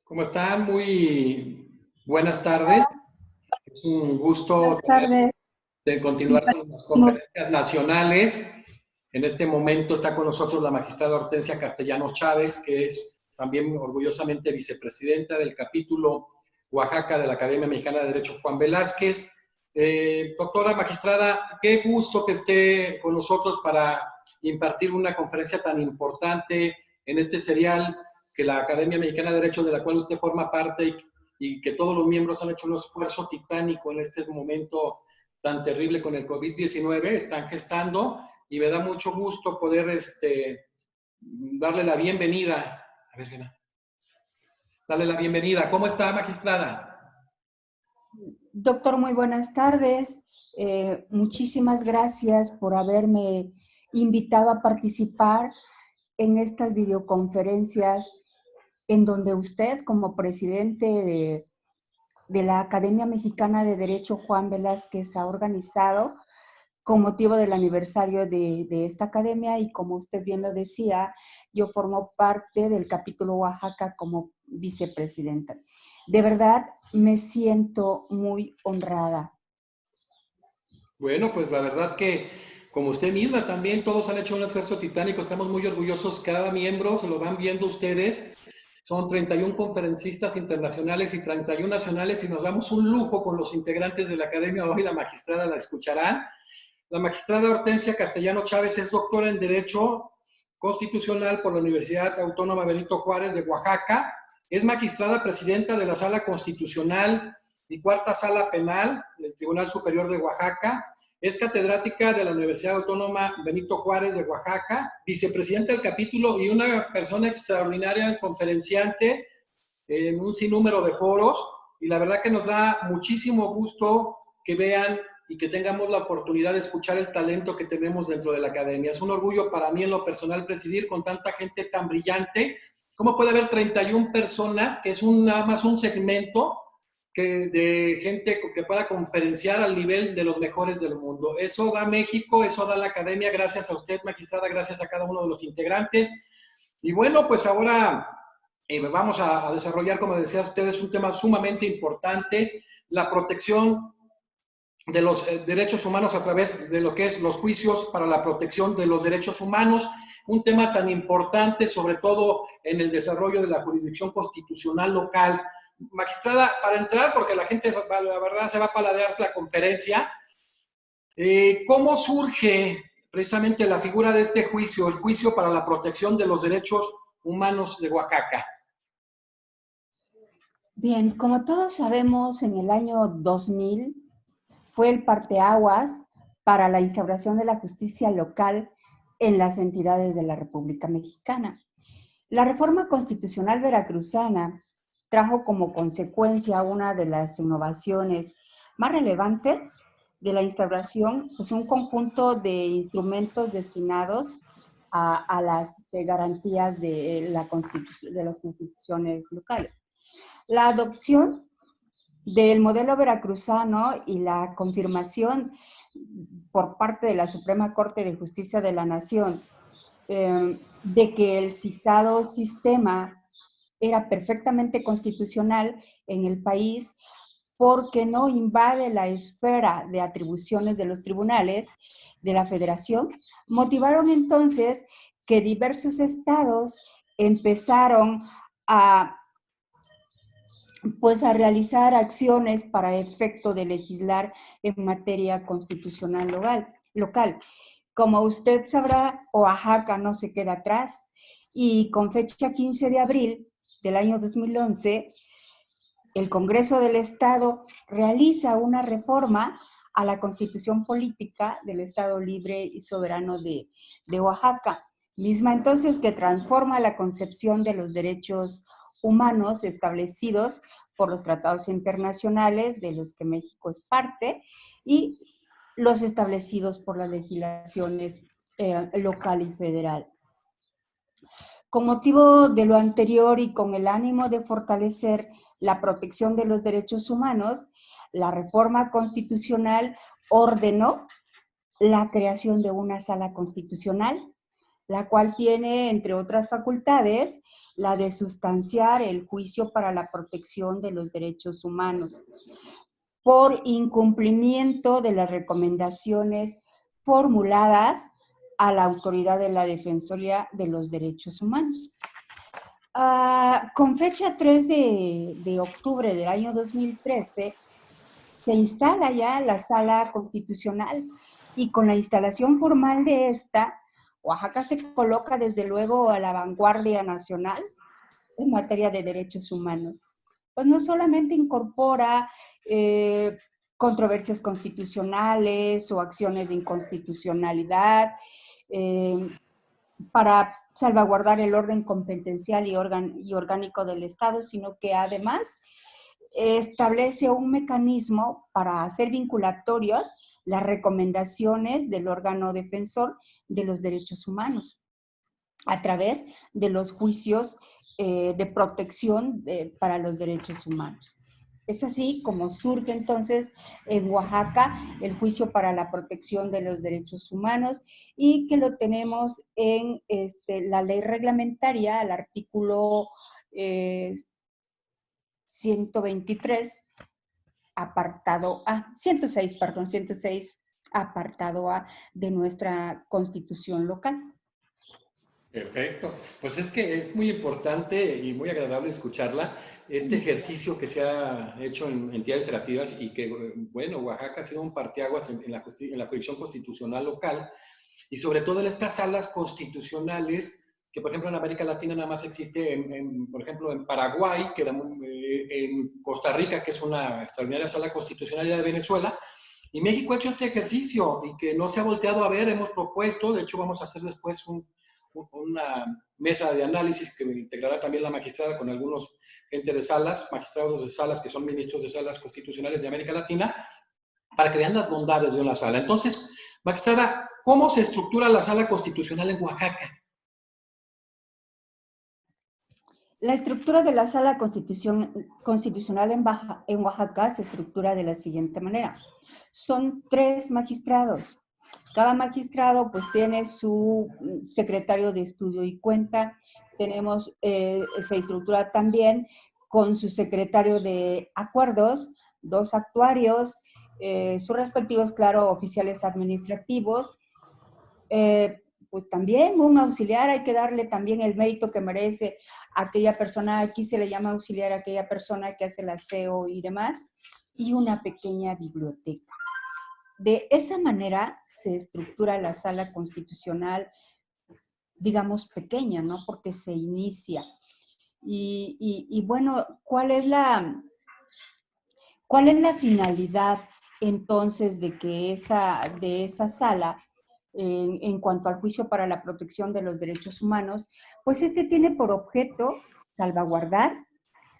¿Cómo están? Muy buenas tardes. Es un gusto Buenas tardes. de continuar con las Nos- conferencias nacionales. En este momento está con nosotros la magistrada Hortensia Castellanos Chávez, que es también orgullosamente vicepresidenta del capítulo Oaxaca de la Academia Mexicana de Derecho Juan Velázquez. Doctora magistrada, qué gusto que esté con nosotros para impartir una conferencia tan importante en este serial que la Academia Mexicana de Derecho, de la cual usted forma parte y que todos los miembros han hecho un esfuerzo titánico en este momento tan terrible con el COVID-19, están gestando y me da mucho gusto poder darle la bienvenida. A ver, Gena. Darle la bienvenida. ¿Cómo está, magistrada? Doctor, muy buenas tardes. Muchísimas gracias por haberme invitado a participar en estas videoconferencias en donde usted, como presidente de la Academia Mexicana de Derecho Juan Velázquez, ha organizado con motivo del aniversario de esta academia y como usted bien lo decía, yo formo parte del capítulo Oaxaca como vicepresidenta. De verdad, me siento muy honrada. Bueno, pues la verdad que, como usted misma también, todos han hecho un esfuerzo titánico, estamos muy orgullosos, cada miembro, se lo van viendo ustedes, son 31 conferencistas internacionales y 31 nacionales y nos damos un lujo con los integrantes de la academia. Hoy la magistrada la escucharán. La magistrada Hortensia Castellano Chávez es doctora en Derecho Constitucional por la Universidad Autónoma Benito Juárez de Oaxaca. Es magistrada presidenta de la Sala Constitucional y Cuarta Sala Penal del Tribunal Superior de Oaxaca. Es catedrática de la Universidad Autónoma Benito Juárez de Oaxaca, vicepresidenta del capítulo y una persona extraordinaria, conferenciante en un sinnúmero de foros. Y la verdad que nos da muchísimo gusto que vean y que tengamos la oportunidad de escuchar el talento que tenemos dentro de la academia. Es un orgullo para mí en lo personal presidir con tanta gente tan brillante. ¿Cómo puede haber 31 personas, que es nada más un segmento de gente que pueda conferenciar al nivel de los mejores del mundo? Eso da México, eso da la academia, gracias a usted, magistrada, gracias a cada uno de los integrantes. Y bueno, pues ahora vamos a desarrollar, como decía ustedes, un tema sumamente importante, la protección de los derechos humanos a través de lo que es los juicios para la protección de los derechos humanos, un tema tan importante, sobre todo en el desarrollo de la jurisdicción constitucional local. Magistrada, para entrar, porque la gente, la verdad, se va a paladear la conferencia, ¿cómo surge precisamente la figura de este juicio, el juicio para la protección de los derechos humanos de Oaxaca? Bien, como todos sabemos, en el año 2000 fue el parteaguas para la instauración de la justicia local en las entidades de la República Mexicana. La reforma constitucional veracruzana trajo como consecuencia una de las innovaciones más relevantes de la instauración, pues un conjunto de instrumentos destinados a las garantías de las constituciones locales. La adopción del modelo veracruzano y la confirmación por parte de la Suprema Corte de Justicia de la Nación de que el citado sistema era perfectamente constitucional en el país porque no invade la esfera de atribuciones de los tribunales de la Federación, motivaron entonces que diversos estados empezaron a pues a realizar acciones para efecto de legislar en materia constitucional local. Como usted sabrá, Oaxaca no se queda atrás y con fecha 15 de abril del año 2011, el Congreso del Estado realiza una reforma a la Constitución Política del Estado Libre y Soberano de Oaxaca, misma entonces que transforma la concepción de los derechos humanos establecidos por los tratados internacionales de los que México es parte y los establecidos por las legislaciones local y federal. Con motivo de lo anterior y con el ánimo de fortalecer la protección de los derechos humanos, la reforma constitucional ordenó la creación de una sala constitucional, la cual tiene, entre otras facultades, la de sustanciar el juicio para la protección de los derechos humanos por incumplimiento de las recomendaciones formuladas a la autoridad de la Defensoría de los Derechos Humanos. Con fecha 3 de octubre del año 2013, se instala ya la Sala Constitucional y con la instalación formal de esta, Oaxaca se coloca desde luego a la vanguardia nacional en materia de derechos humanos. Pues no solamente incorpora controversias constitucionales o acciones de inconstitucionalidad para salvaguardar el orden competencial y orgánico del Estado, sino que además establece un mecanismo para hacer vinculatorias las recomendaciones del órgano defensor de los derechos humanos a través de los juicios de protección para los derechos humanos. Es así como surge entonces en Oaxaca el juicio para la protección de los derechos humanos y que lo tenemos en la ley reglamentaria, al artículo 123, apartado A, 106, perdón, 106, apartado A de nuestra Constitución local. Perfecto. Pues es que es muy importante y muy agradable escucharla, este ejercicio que se ha hecho en entidades federativas y que, bueno, Oaxaca ha sido un parteaguas en la jurisdicción constitucional local y sobre todo en estas salas constitucionales que, por ejemplo, en América Latina nada más existe, por ejemplo, en Paraguay, en Costa Rica, que es una extraordinaria sala constitucional, y de Venezuela. Y México ha hecho este ejercicio y que no se ha volteado a ver, hemos propuesto, de hecho vamos a hacer después una mesa de análisis que integrará también la magistrada con algunos gente de salas, magistrados de salas que son ministros de salas constitucionales de América Latina, para que vean las bondades de una sala. Entonces, magistrada, ¿cómo se estructura la sala constitucional en Oaxaca? La estructura de la Sala Constitucional en Oaxaca se estructura de la siguiente manera. Son 3 magistrados. Cada magistrado pues tiene su secretario de estudio y cuenta. Tenemos, se estructura también con su secretario de acuerdos, 2 actuarios, sus respectivos, claro, oficiales administrativos, pues también un auxiliar, hay que darle también el mérito que merece a aquella persona, aquí se le llama auxiliar a aquella persona que hace el aseo y demás, y una pequeña biblioteca. De esa manera se estructura la sala constitucional, digamos pequeña, ¿no? Porque se inicia. Y bueno, ¿cuál es la finalidad entonces de esa sala? En cuanto al juicio para la protección de los derechos humanos, pues tiene por objeto salvaguardar,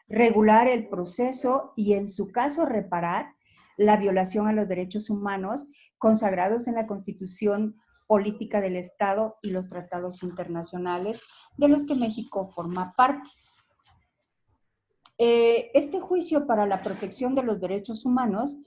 regular el proceso y en su caso reparar la violación a los derechos humanos consagrados en la Constitución Política del Estado y los tratados internacionales de los que México forma parte. Este juicio para la protección de los derechos humanos,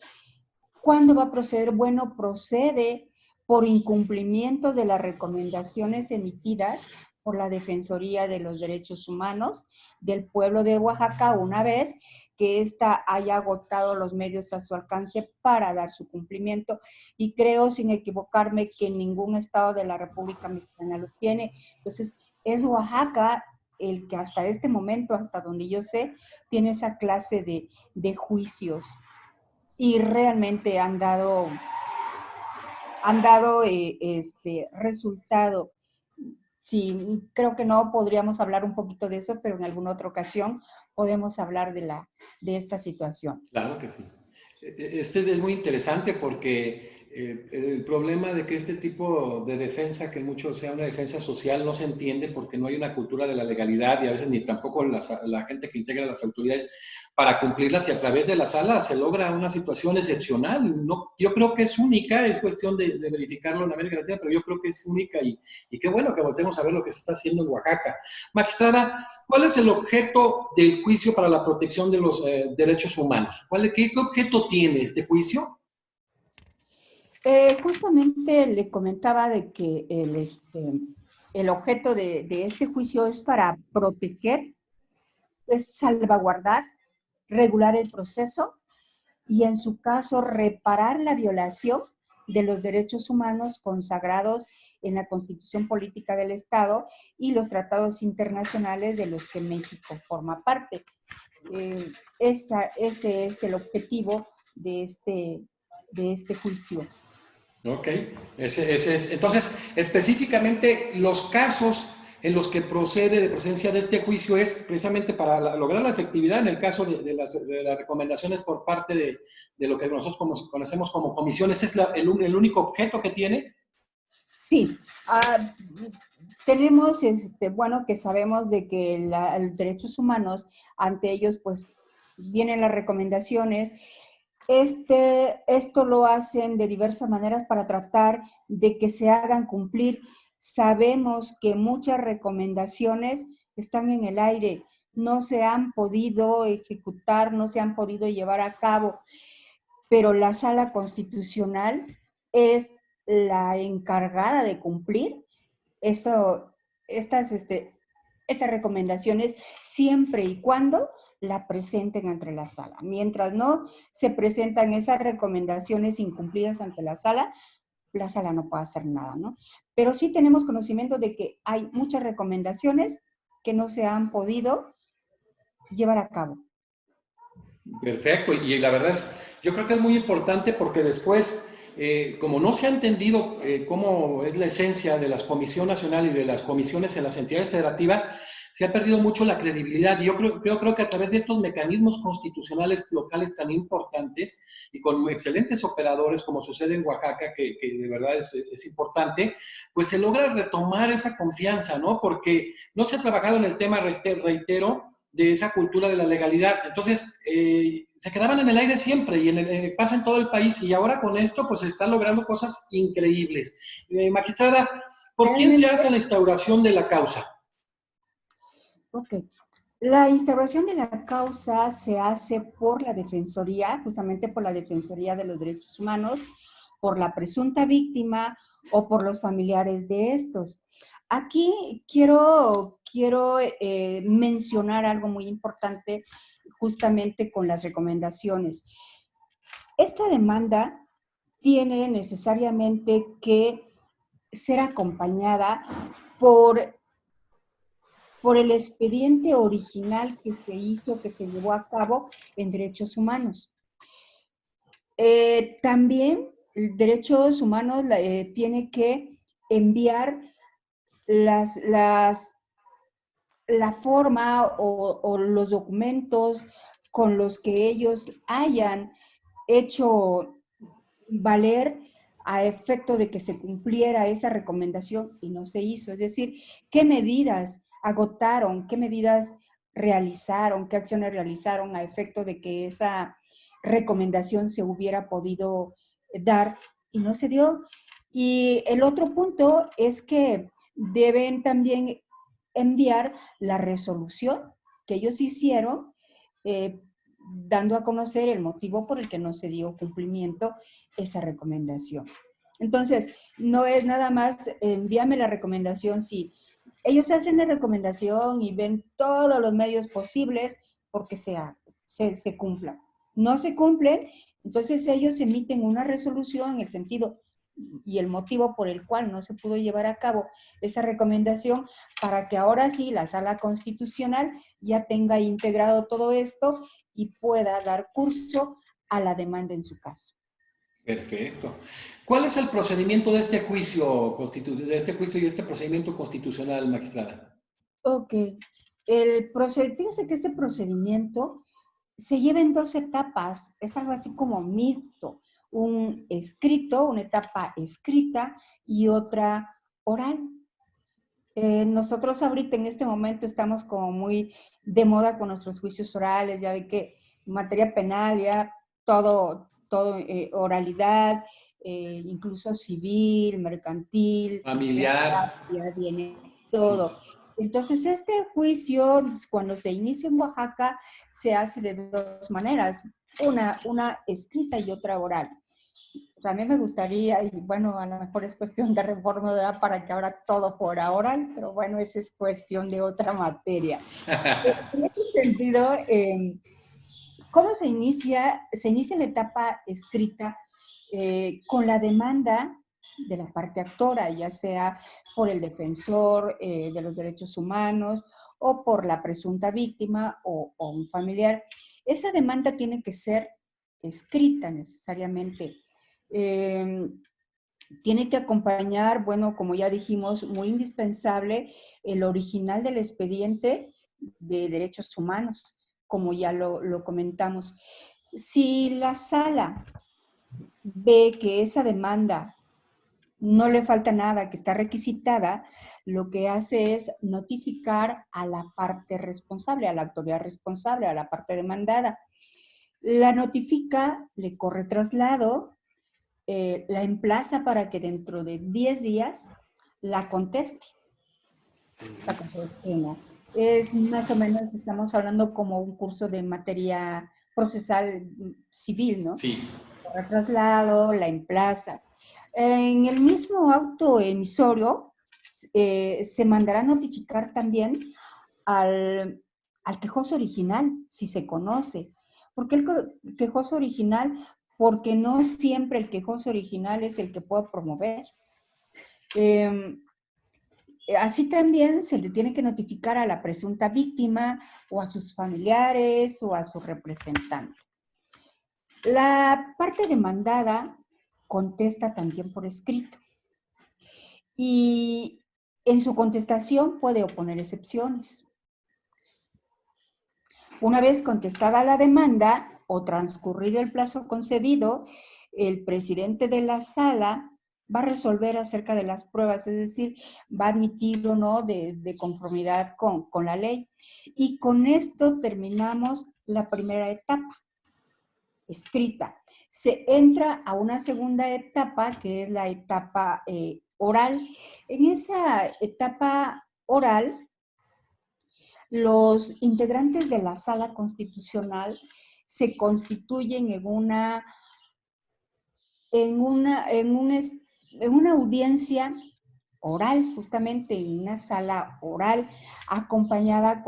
¿cuándo va a proceder? Bueno, procede por incumplimiento de las recomendaciones emitidas por la Defensoría de los Derechos Humanos del pueblo de Oaxaca, una vez que ésta haya agotado los medios a su alcance para dar su cumplimiento. Y creo, sin equivocarme, que ningún estado de la República Mexicana lo tiene. Entonces, es Oaxaca el que hasta este momento, hasta donde yo sé, tiene esa clase de juicios. Y realmente han dado resultado. Sí, creo que no podríamos hablar un poquito de eso, pero en alguna otra ocasión podemos hablar de esta situación. Claro que sí. Este es muy interesante porque el problema de que este tipo de defensa, que mucho sea una defensa social, no se entiende porque no hay una cultura de la legalidad y a veces ni tampoco la gente que integra las autoridades para cumplirlas, y a través de la sala se logra una situación excepcional. No, yo creo que es única, es cuestión de verificarlo en América Latina, pero yo creo que es única y qué bueno que voltemos a ver lo que se está haciendo en Oaxaca. Magistrada, ¿cuál es el objeto del juicio para la protección de los derechos humanos? ¿Qué objeto tiene este juicio? Justamente le comentaba de que el objeto de este juicio es para proteger, es salvaguardar, regular el proceso y en su caso reparar la violación de los derechos humanos consagrados en la Constitución Política del Estado y los tratados internacionales de los que México forma parte. Ese es el objetivo de este juicio. Ok, ese es. Entonces, específicamente los casos en los que procede de presencia de este juicio es precisamente para lograr la efectividad en el caso de las recomendaciones por parte de lo que nosotros conocemos como comisiones. ¿Es el único objeto que tiene? Sí. Tenemos, bueno, que sabemos de que los derechos humanos, ante ellos, pues, vienen las recomendaciones. Esto lo hacen de diversas maneras para tratar de que se hagan cumplir. Sabemos que muchas recomendaciones están en el aire, no se han podido ejecutar, no se han podido llevar a cabo, pero la Sala Constitucional es la encargada de cumplir estas recomendaciones siempre y cuando la presenten ante la sala. Mientras no se presentan esas recomendaciones incumplidas ante la sala no puede hacer nada, ¿no? Pero sí tenemos conocimiento de que hay muchas recomendaciones que no se han podido llevar a cabo. Perfecto, y la verdad es, yo creo que es muy importante porque después, como no se ha entendido cómo es la esencia de las comisiones nacionales y de las comisiones en las entidades federativas, se ha perdido mucho la credibilidad. Y yo creo que a través de estos mecanismos constitucionales locales tan importantes y con excelentes operadores, como sucede en Oaxaca, que de verdad es importante, pues se logra retomar esa confianza, ¿no? Porque no se ha trabajado en el tema, reitero, de esa cultura de la legalidad. Entonces, se quedaban en el aire siempre y pasa en todo el país y ahora con esto pues se están logrando cosas increíbles. Magistrada, ¿por quién se hace la instauración de la causa? Ok. La instauración de la causa se hace por la Defensoría, justamente por la Defensoría de los Derechos Humanos, por la presunta víctima o por los familiares de estos. Aquí quiero mencionar algo muy importante justamente con las recomendaciones. Esta demanda tiene necesariamente que ser acompañada por el expediente original que se hizo, que se llevó a cabo en derechos humanos. También derechos humanos tiene que enviar la forma o los documentos con los que ellos hayan hecho valer a efecto de que se cumpliera esa recomendación y no se hizo. Es decir, ¿qué medidas agotaron? ¿Qué medidas realizaron? ¿Qué acciones realizaron a efecto de que esa recomendación se hubiera podido dar y no se dio? Y el otro punto es que deben también enviar la resolución que ellos hicieron, dando a conocer el motivo por el que no se dio cumplimiento esa recomendación. Entonces, no es nada más envíame la recomendación si ellos hacen la recomendación y ven todos los medios posibles porque se cumpla. No se cumplen, entonces ellos emiten una resolución en el sentido y el motivo por el cual no se pudo llevar a cabo esa recomendación para que ahora sí la Sala Constitucional ya tenga integrado todo esto y pueda dar curso a la demanda en su caso. Perfecto. ¿Cuál es el procedimiento de este juicio, y este procedimiento constitucional, magistrada? Ok. Fíjense que este procedimiento se lleva en 2 etapas. Es algo así como mixto. Una etapa escrita y otra oral. Nosotros ahorita en este momento estamos como muy de moda con nuestros juicios orales. Ya ve que en materia penal ya todo oralidad, incluso civil, mercantil, Familiar. ya viene Sí. todo. Entonces, este juicio, cuando se inicia en Oaxaca, se hace de 2 maneras, una escrita y otra oral. sea, a mí me gustaría, y bueno, a lo mejor es cuestión de reforma ¿verdad? Para que ahora todo fuera oral, pero bueno, eso es cuestión de otra materia. En ese sentido, ¿cómo se inicia? Se inicia la etapa escrita con la demanda de la parte actora, ya sea por el defensor de los derechos humanos o por la presunta víctima o un familiar. Esa demanda tiene que ser escrita necesariamente. Eh, Tiene que acompañar, bueno, como ya dijimos, muy indispensable el original del expediente de derechos humanos, como ya lo comentamos. Si la sala ve que esa demanda no le falta nada, que está requisitada, lo que hace es notificar a la parte responsable, a la autoridad responsable, a la parte demandada. La notifica, le corre traslado, la emplaza para que dentro de 10 días la conteste. La conteste, ¿no? Es más o menos, estamos hablando como un curso de materia procesal civil, ¿no? Sí. Corre traslado, la emplaza. En el mismo auto emisorio se mandará notificar también al quejoso original, si se conoce. ¿Por qué el quejoso original? Porque no siempre el quejoso original es el que puede promover. Así también se le tiene que notificar a la presunta víctima o a sus familiares o a su representante. La parte demandada contesta también por escrito y en su contestación puede oponer excepciones. Una vez contestada la demanda o transcurrido el plazo concedido, el presidente de la sala va a resolver acerca de las pruebas, es decir, va a admitir o no de conformidad con la ley. Y con esto terminamos la primera etapa, escrita. Se entra a una segunda etapa, que es la etapa oral. En esa etapa oral, los integrantes de la sala constitucional se constituyen en una audiencia oral, justamente en una sala oral, acompañados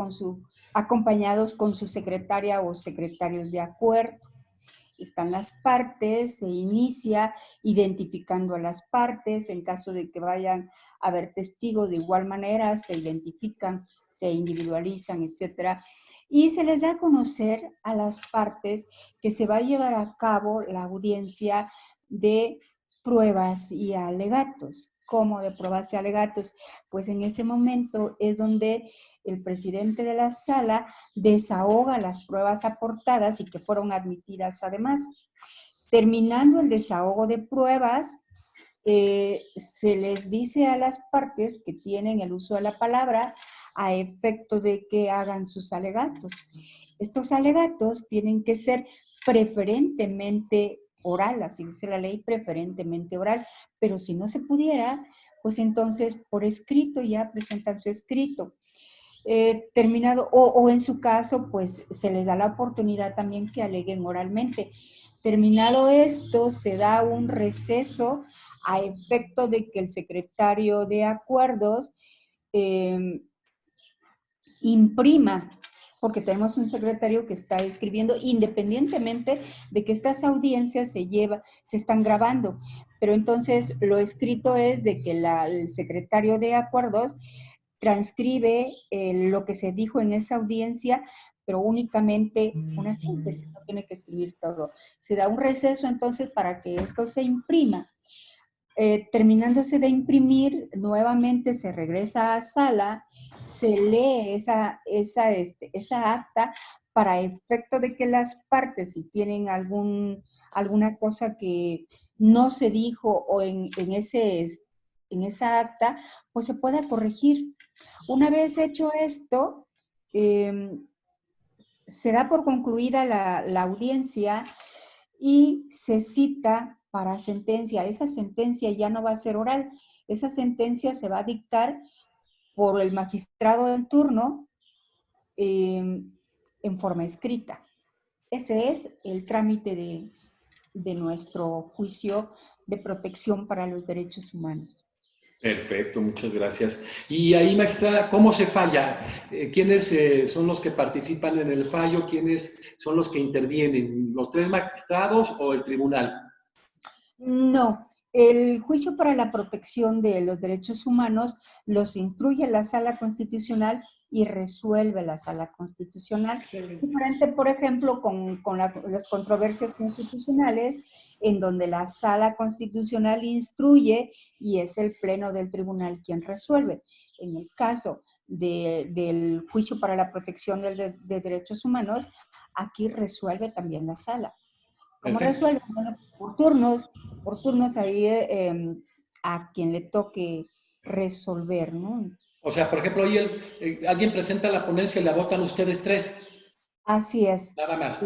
con su secretaria o secretarios de acuerdo. Están las partes, se inicia identificando a las partes, en caso de que vayan a haber testigos, de igual manera se identifican, se individualizan, etcétera, y se les da a conocer a las partes que se va a llevar a cabo la audiencia de pruebas y alegatos. ¿Cómo de pruebas y alegatos? Pues en ese momento es donde el presidente de la sala desahoga las pruebas aportadas y que fueron admitidas además. Terminando el desahogo de pruebas, se les dice a las partes que tienen el uso de la palabra a efecto de que hagan sus alegatos. Estos alegatos tienen que ser preferentemente oral, así dice la ley, preferentemente oral, pero si no se pudiera, pues entonces por escrito ya presentan su escrito. Terminado, o en su caso, pues se les da la oportunidad también que aleguen oralmente. Terminado esto, se da un receso a efecto de que el secretario de acuerdos imprima, porque tenemos un secretario que está escribiendo independientemente de que estas audiencias se están grabando. Pero entonces lo escrito es de que el secretario de acuerdos transcribe lo que se dijo en esa audiencia, pero únicamente una síntesis, no tiene que escribir todo. Se da un receso entonces para que esto se imprima. Terminándose de imprimir, nuevamente se regresa a sala, se lee esa acta para efecto de que las partes, si tienen alguna cosa que no se dijo o en esa acta, pues se pueda corregir. Una vez hecho esto, se da por concluida la audiencia y se cita para sentencia. Esa sentencia ya no va a ser oral, esa sentencia se va a dictar por el magistrado en turno en forma escrita. Ese es el trámite de nuestro juicio de protección para los derechos humanos. Perfecto, muchas gracias. Y ahí, magistrada, ¿cómo se falla? ¿Quiénes son los que participan en el fallo? ¿Quiénes son los que intervienen? ¿Los 3 magistrados o el tribunal? No, el juicio para la protección de los derechos humanos los instruye la Sala Constitucional y resuelve la Sala Constitucional. Excelente. Diferente, por ejemplo, con las controversias constitucionales, en donde la Sala Constitucional instruye y es el Pleno del Tribunal quien resuelve. En el caso del juicio para la protección de derechos humanos, aquí resuelve también la Sala. ¿Cómo Perfecto. resuelve? Bueno, por turnos ahí a quien le toque resolver, ¿no? O sea, por ejemplo, hoy alguien presenta la ponencia y la votan ustedes 3, Así es. nada más.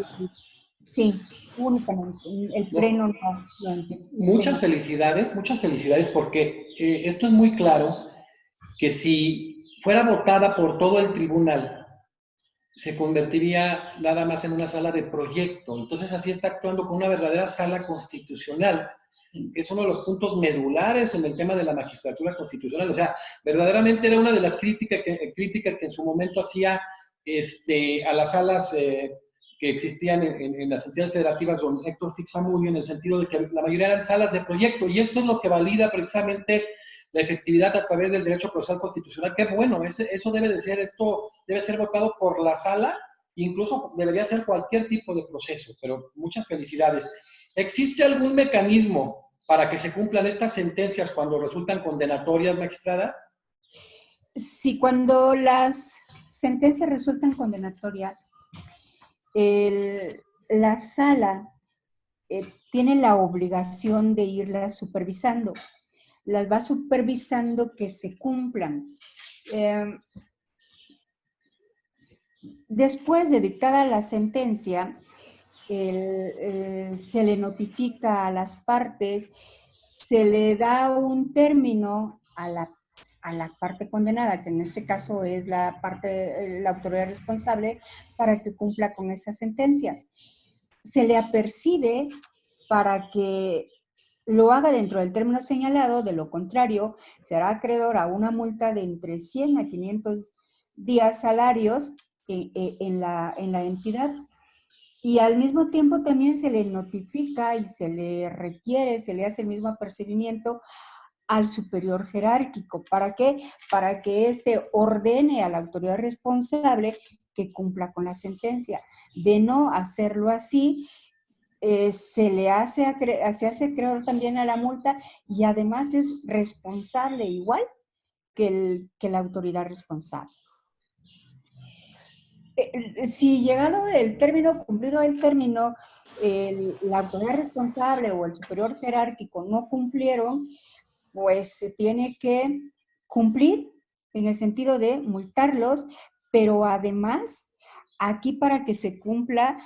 Sí, únicamente. El No, pleno no. muchas felicidades porque esto es muy claro que si fuera votada por todo el tribunal, se convertiría nada más en una sala de proyecto. Entonces así está actuando con una verdadera sala constitucional, que es uno de los puntos medulares en el tema de la magistratura constitucional. O sea, verdaderamente era una de las críticas que en su momento hacía a las salas que existían en las entidades federativas, don Héctor Fixamudio, en el sentido de que la mayoría eran salas de proyecto, y esto es lo que valida precisamente la efectividad a través del derecho procesal constitucional. Qué bueno, eso debe de ser, esto debe ser votado por la sala, incluso debería ser cualquier tipo de proceso, pero muchas felicidades. ¿Existe algún mecanismo para que se cumplan estas sentencias cuando resultan condenatorias, magistrada? Sí, cuando las sentencias resultan condenatorias, la sala tiene la obligación de irlas supervisando. Las va supervisando que se cumplan. Después de dictada la sentencia, se le notifica a las partes, se le da un término a la parte condenada, que en este caso es la autoridad responsable, para que cumpla con esa sentencia. Se le apercibe para que lo haga dentro del término señalado, de lo contrario, será acreedor a una multa de entre 100 a 500 días salarios en la entidad. Y al mismo tiempo también se le notifica y se le requiere, se le hace el mismo apercibimiento al superior jerárquico. ¿Para qué? Para que éste ordene a la autoridad responsable que cumpla con la sentencia. De no hacerlo así, se hace acreedor también a la multa y además es responsable igual que la autoridad responsable. Si llegado el término, cumplido el término, la autoridad responsable o el superior jerárquico no cumplieron, pues se tiene que cumplir en el sentido de multarlos, pero además, aquí para que se cumpla,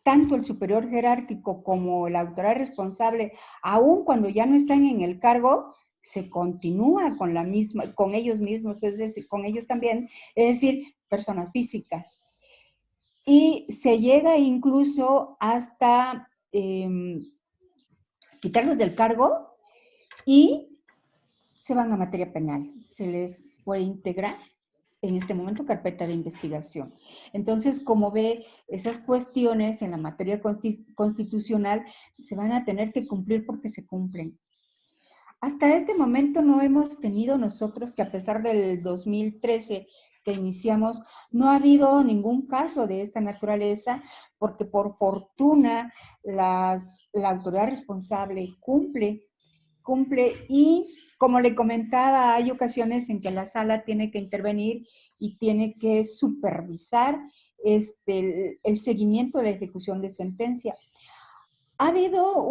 tanto el superior jerárquico como la autoridad responsable, aun cuando ya no están en el cargo, se continúa con ellos mismos, es decir, con ellos también, es decir, personas físicas. Y se llega incluso hasta quitarlos del cargo y se van a materia penal. Se les puede integrar en este momento carpeta de investigación. Entonces, como ve, esas cuestiones en la materia constitucional se van a tener que cumplir porque se cumplen. Hasta este momento no hemos tenido nosotros, que a pesar del 2013 que iniciamos, no ha habido ningún caso de esta naturaleza, porque por fortuna la autoridad responsable cumple y, como le comentaba, hay ocasiones en que la sala tiene que intervenir y tiene que supervisar el seguimiento de la ejecución de sentencia. Ha habido,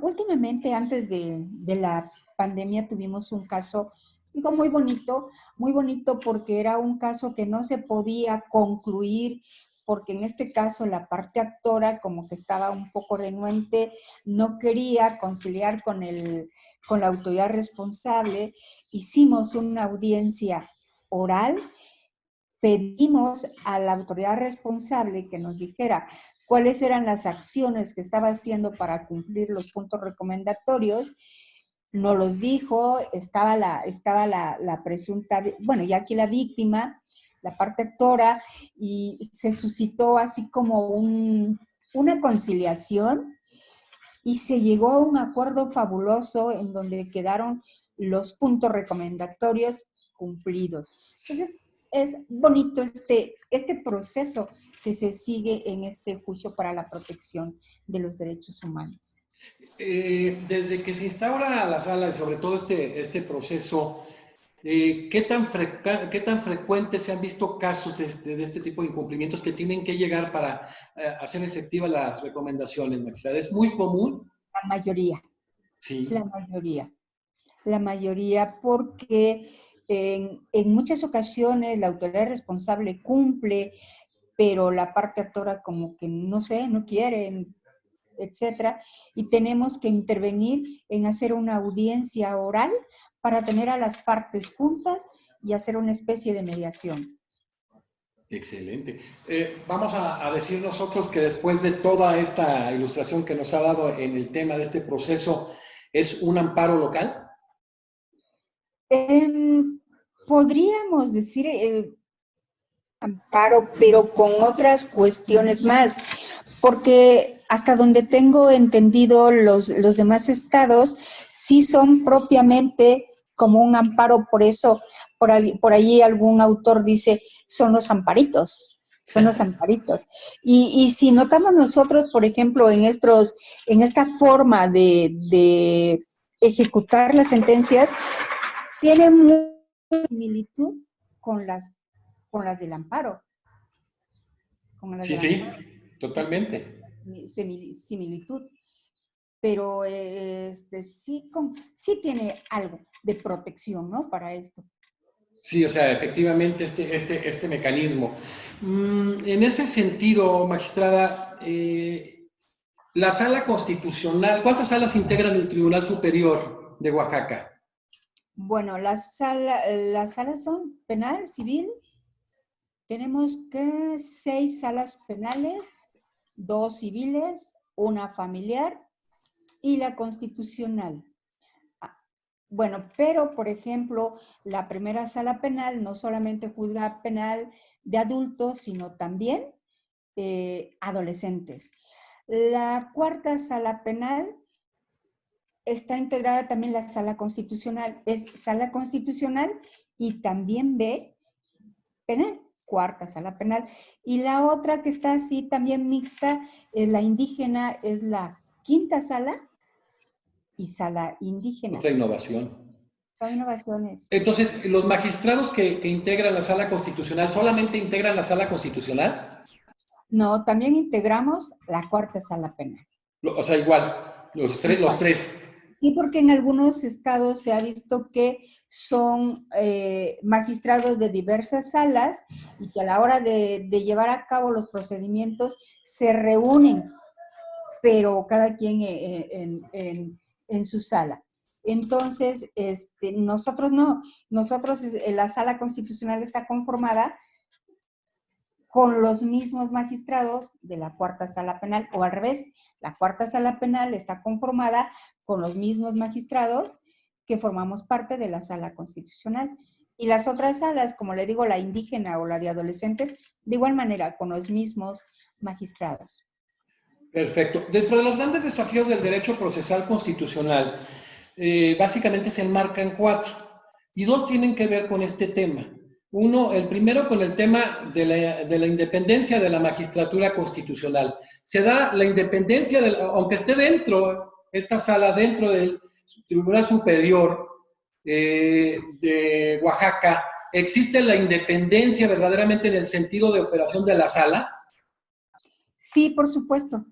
últimamente, antes de la pandemia, tuvimos un caso, digo, muy bonito porque era un caso que no se podía concluir, porque en este caso la parte actora como que estaba un poco renuente, no quería conciliar con la autoridad responsable. Hicimos una audiencia oral, pedimos a la autoridad responsable que nos dijera cuáles eran las acciones que estaba haciendo para cumplir los puntos recomendatorios. No los dijo, estaba la presunta, bueno, ya aquí la víctima, la parte actora, y se suscitó así como una conciliación y se llegó a un acuerdo fabuloso en donde quedaron los puntos recomendatorios cumplidos. Entonces, es bonito este proceso que se sigue en este juicio para la protección de los derechos humanos. Desde que se instaura la sala y sobre todo este proceso, ¿qué tan frecuentes se han visto casos de este tipo de incumplimientos que tienen que llegar para hacer efectivas las recomendaciones, magistrada? ¿Es muy común? La mayoría, Sí. la mayoría porque en muchas ocasiones la autoridad responsable cumple, pero la parte actora como que no sé, no quiere, etcétera, y tenemos que intervenir en hacer una audiencia oral para tener a las partes juntas y hacer una especie de mediación. Excelente. Vamos a decir nosotros que después de toda esta ilustración que nos ha dado en el tema de este proceso, ¿es un amparo local? Podríamos decir amparo, pero con otras cuestiones más, porque hasta donde tengo entendido, los demás estados sí son propiamente como un amparo, por eso por allí algún autor dice, son los amparitos. Son los amparitos. Y si notamos nosotros, por ejemplo, en esta forma de ejecutar las sentencias, tiene mucha similitud con las del amparo. Sí, sí, totalmente. Similitud. Pero sí tiene algo de protección, ¿no? Para esto. Sí, o sea, efectivamente este mecanismo. En ese sentido, magistrada, la sala constitucional, ¿cuántas salas integran el Tribunal Superior de Oaxaca? Bueno, las salas son penal, civil. Tenemos 6 salas penales, 2 civiles, una familiar y la constitucional. Bueno, pero por ejemplo, la primera sala penal no solamente juzga penal de adultos, sino también adolescentes. La cuarta sala penal está integrada también la sala constitucional. Es sala constitucional y también ve penal, cuarta sala penal. Y la otra que está así también mixta, es la indígena, es la quinta sala y sala indígena. Otra innovación. Son innovaciones. Entonces, ¿los magistrados que integran la sala constitucional solamente integran la sala constitucional? No, también integramos la cuarta sala penal. O sea, igual, los tres. Sí, porque en algunos estados se ha visto que son magistrados de diversas salas y que a la hora de llevar a cabo los procedimientos se reúnen, pero cada quien en su sala. Entonces, nosotros no, la sala constitucional está conformada con los mismos magistrados de la cuarta sala penal, o al revés, la cuarta sala penal está conformada con los mismos magistrados que formamos parte de la sala constitucional. Y las otras salas, como le digo, la indígena o la de adolescentes, de igual manera, con los mismos magistrados. Perfecto. Dentro de los grandes desafíos del derecho procesal constitucional, básicamente se enmarcan 4, y 2 tienen que ver con este tema. Uno, el primero con el tema de la independencia de la magistratura constitucional. Se da la independencia, aunque esté dentro, esta sala dentro del Tribunal Superior de Oaxaca, ¿existe la independencia verdaderamente en el sentido de operación de la sala? Sí, por supuesto.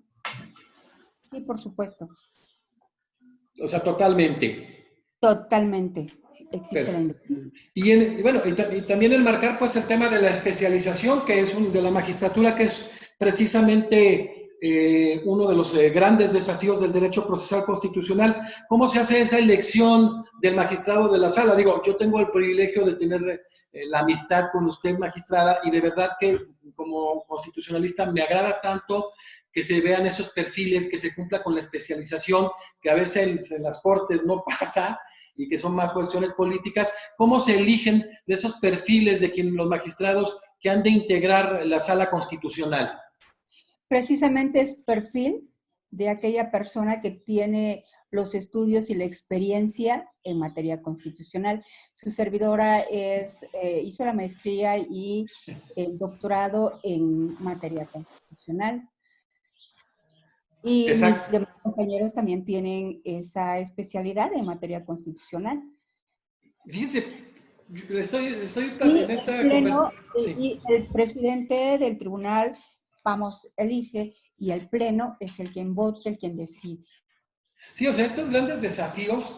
Sí, por supuesto. O sea, totalmente. Totalmente. Existe la independencia. Y también enmarcar pues el tema de la especialización, que es de la magistratura, que es precisamente uno de los grandes desafíos del derecho procesal constitucional. ¿Cómo se hace esa elección del magistrado de la sala? Digo, yo tengo el privilegio de tener la amistad con usted, magistrada, y de verdad que como constitucionalista me agrada tanto que se vean esos perfiles, que se cumpla con la especialización, que a veces en las cortes no pasa y que son más cuestiones políticas. ¿Cómo se eligen de esos perfiles de los magistrados que han de integrar la sala constitucional? Precisamente es perfil de aquella persona que tiene los estudios y la experiencia en materia constitucional. Su servidora hizo la maestría y el doctorado en materia constitucional. Y mis Exacto. demás compañeros también tienen esa especialidad en materia constitucional. Fíjese, estoy Y en el esta pleno, conversación. Sí. y el presidente del tribunal, vamos, elige, y el pleno es el quien vota, el quien decide. Sí, o sea, estos grandes desafíos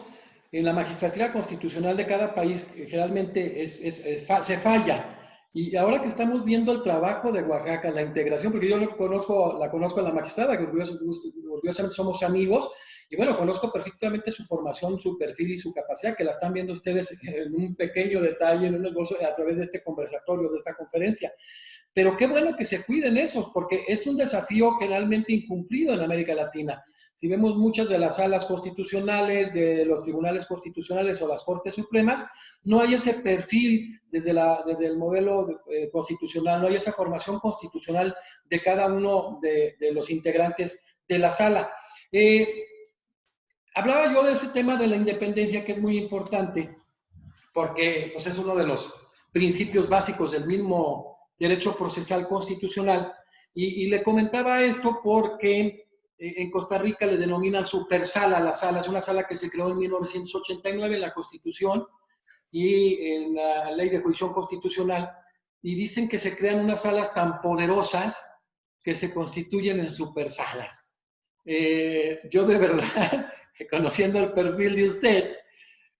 en la magistratura constitucional de cada país generalmente se falla. Y ahora que estamos viendo el trabajo de Oaxaca, la integración, porque yo la conozco a la magistrada, que orgullosamente somos amigos, y bueno, conozco perfectamente su formación, su perfil y su capacidad, que la están viendo ustedes en un pequeño detalle, en un negocio, a través de este conversatorio, de esta conferencia. Pero qué bueno que se cuiden esos, porque es un desafío generalmente incumplido en América Latina. Si vemos muchas de las salas constitucionales, de los tribunales constitucionales o las Cortes Supremas, no hay ese perfil desde el modelo constitucional, no hay esa formación constitucional de cada uno de los integrantes de la sala. Hablaba yo de ese tema de la independencia, que es muy importante, porque pues, es uno de los principios básicos del mismo derecho procesal constitucional. Y le comentaba esto porque en Costa Rica le denominan supersala a la sala. Es una sala que se creó en 1989 en la Constitución y en la Ley de Jurisdicción Constitucional. Y dicen que se crean unas salas tan poderosas que se constituyen en supersalas. Yo de verdad, conociendo el perfil de usted,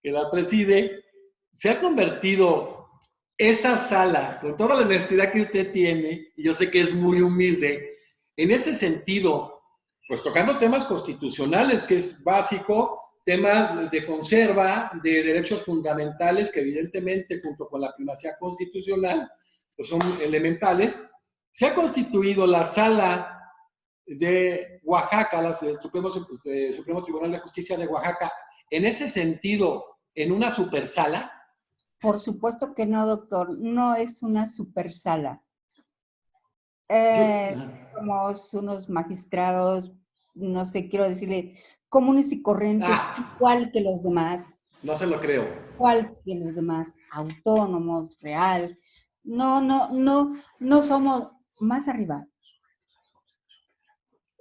que la preside, se ha convertido esa sala, con toda la honestidad que usted tiene, y yo sé que es muy humilde, en ese sentido, pues tocando temas constitucionales, que es básico, temas de conserva, de derechos fundamentales, que evidentemente, junto con la primacía constitucional, pues son elementales. Se ha constituido la sala de Oaxaca, el Supremo Tribunal de Justicia de Oaxaca, en ese sentido, en una supersala. Por supuesto que no, doctor, no es una supersala. Yo, Somos unos magistrados, no sé, quiero decirle, comunes y corrientes, igual que los demás. No se lo creo. Igual que los demás, autónomos, real. No somos más arriba.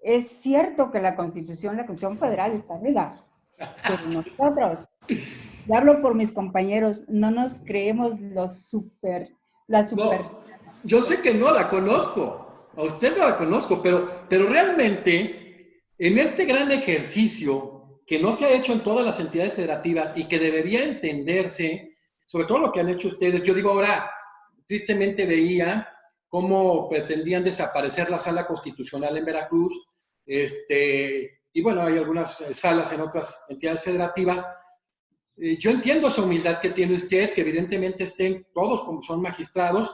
Es cierto que la Constitución Federal está arriba, pero nosotros, y hablo por mis compañeros, no nos creemos la super. No, yo sé que no la conozco, a usted no la conozco, pero realmente en este gran ejercicio que no se ha hecho en todas las entidades federativas y que debería entenderse, sobre todo lo que han hecho ustedes, yo digo ahora, tristemente veía cómo pretendían desaparecer la sala constitucional en Veracruz, y bueno, hay algunas salas en otras entidades federativas. Yo entiendo esa humildad que tiene usted, que evidentemente estén todos como son magistrados,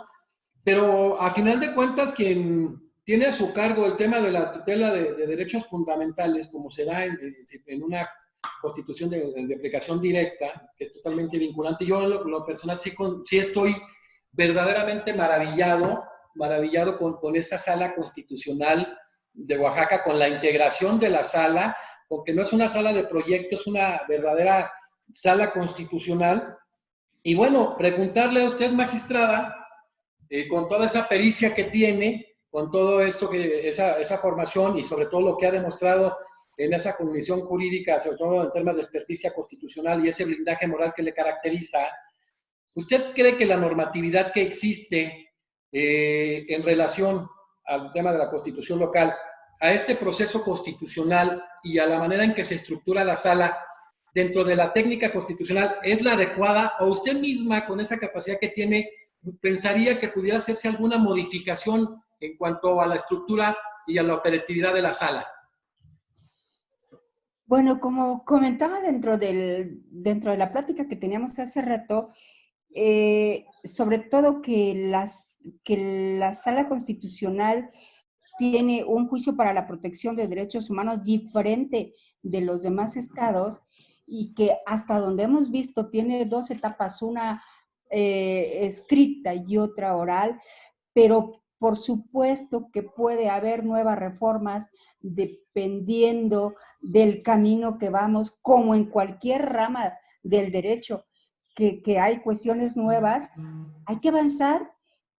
pero a final de cuentas quien tiene a su cargo el tema de la tutela de derechos fundamentales, como se da en una constitución de aplicación directa, que es totalmente vinculante, yo en lo personal sí estoy verdaderamente maravillado con esa sala constitucional de Oaxaca, con la integración de la sala, porque no es una sala de proyectos, es una verdadera sala constitucional. Y bueno, preguntarle a usted, magistrada, con toda esa pericia que tiene, con todo esto, esa formación y sobre todo lo que ha demostrado en esa comisión jurídica, sobre todo en temas de experticia constitucional y ese blindaje moral que le caracteriza, ¿usted cree que la normatividad que existe en relación al tema de la constitución local, a este proceso constitucional y a la manera en que se estructura la sala dentro de la técnica constitucional es la adecuada, o usted misma con esa capacidad que tiene pensaría que pudiera hacerse alguna modificación en cuanto a la estructura y a la operatividad de la sala? Bueno, como comentaba dentro de la plática que teníamos hace rato, sobre todo que la sala constitucional tiene un juicio para la protección de derechos humanos diferente de los demás estados y que hasta donde hemos visto tiene dos etapas, una escrita y otra oral, pero por supuesto que puede haber nuevas reformas dependiendo del camino que vamos, como en cualquier rama del derecho, que hay cuestiones nuevas, hay que avanzar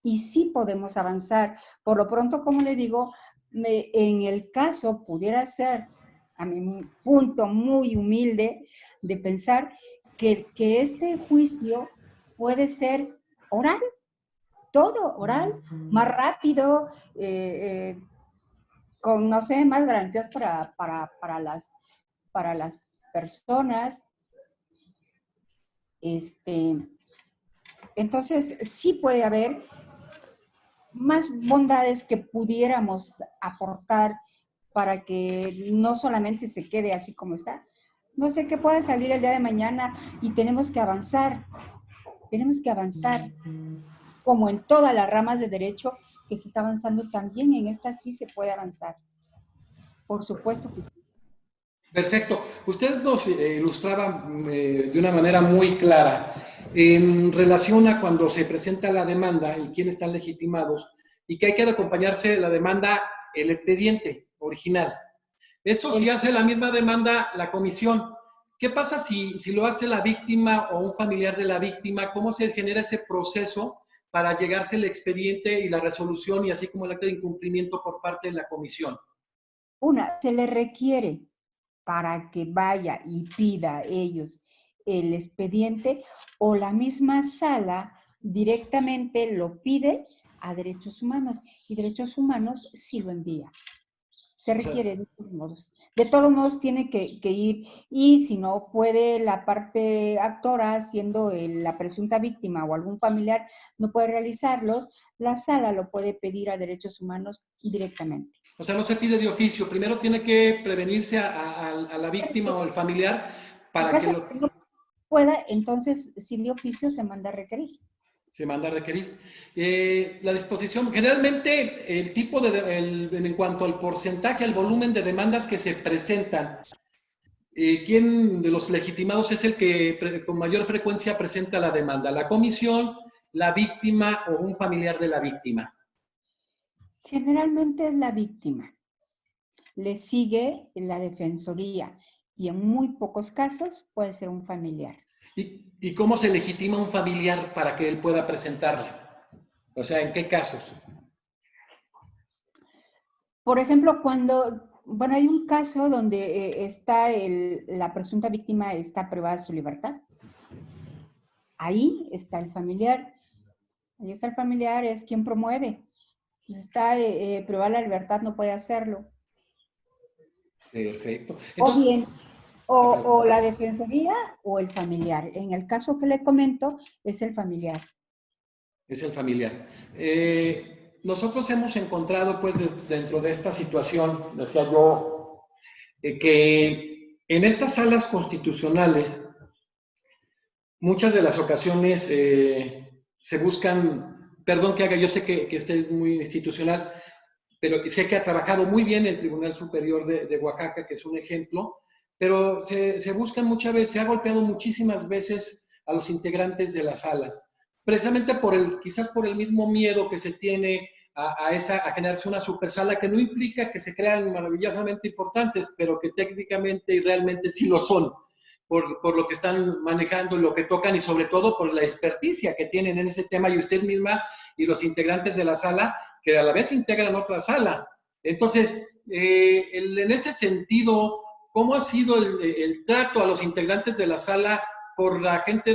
y sí podemos avanzar. Por lo pronto, como le digo, en el caso pudiera ser, a mi punto muy humilde, de pensar que este juicio puede ser oral, todo oral, más rápido, con, no sé, más garantías para las personas. Entonces, sí puede haber más bondades que pudiéramos aportar para que no solamente se quede así como está. No sé qué pueda salir el día de mañana y tenemos que avanzar como en todas las ramas de derecho que se está avanzando, también en esta sí se puede avanzar. Por supuesto que sí. Perfecto. Usted nos ilustraba de una manera muy clara en relación a cuando se presenta la demanda y quiénes están legitimados y que hay que acompañarse de la demanda el expediente original. Eso si hace la misma demanda la comisión. ¿Qué pasa si lo hace la víctima o un familiar de la víctima? ¿Cómo se genera ese proceso para llegarse el expediente y la resolución y así como el acta de incumplimiento por parte de la comisión? Se le requiere para que vaya y pida ellos el expediente o la misma sala directamente lo pide a Derechos Humanos y Derechos Humanos sí lo envía. Se requiere de todos modos. De todos modos tiene que ir y si no puede la parte actora, siendo la presunta víctima o algún familiar, no puede realizarlos, la sala lo puede pedir a Derechos Humanos directamente. O sea, no se pide de oficio. Primero tiene que prevenirse a la víctima o al familiar para que lo... que no pueda, entonces, si de oficio se manda a requerir. Se manda a requerir. La disposición, generalmente el tipo en cuanto al porcentaje, al volumen de demandas que se presentan, ¿quién de los legitimados es el que con mayor frecuencia presenta la demanda? ¿La comisión, la víctima o un familiar de la víctima? Generalmente es la víctima. Le sigue la defensoría y en muy pocos casos puede ser un familiar. ¿Y cómo se legitima un familiar para que él pueda presentarla? O sea, ¿en qué casos? Por ejemplo, bueno, hay un caso donde la presunta víctima está privada de su libertad. Ahí está el familiar. Ahí está el familiar, es quien promueve. Pues está privada de la libertad, no puede hacerlo. Perfecto. O Entonces, bien, o la defensoría o el familiar. En el caso que le comento, es el familiar. es el familiar. Nosotros hemos encontrado, pues, dentro de esta situación, decía yo, que en estas salas constitucionales, muchas de las ocasiones se buscan, perdón que haga, yo sé que este es muy institucional, pero sé que ha trabajado muy bien el Tribunal Superior de Oaxaca, que es un ejemplo, pero se buscan muchas veces, se ha golpeado muchísimas veces a los integrantes de las salas, precisamente quizás por el mismo miedo que se tiene a generarse una supersala que no implica que se crean maravillosamente importantes, pero que técnicamente y realmente sí lo son, por lo que están manejando, lo que tocan y sobre todo por la experticia que tienen en ese tema y usted misma y los integrantes de la sala que a la vez integran otra sala. Entonces, en ese sentido, ¿cómo ha sido el trato a los integrantes de la sala por la gente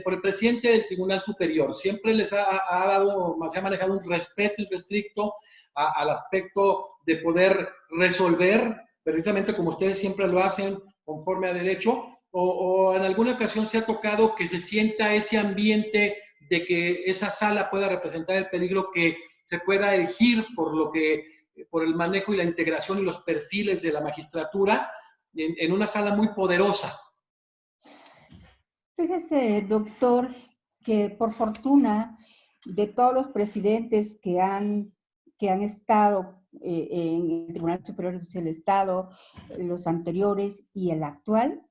por el presidente del Tribunal Superior? ¿Siempre les se ha manejado un respeto irrestricto al aspecto de poder resolver, precisamente como ustedes siempre lo hacen, conforme a derecho? ¿O en alguna ocasión se ha tocado que se sienta ese ambiente de que esa sala pueda representar el peligro que se pueda elegir por el manejo y la integración y los perfiles de la magistratura en una sala muy poderosa? Fíjese, doctor, que por fortuna de todos los presidentes que han estado en el Tribunal Superior de Justicia del Estado, los anteriores y el actual,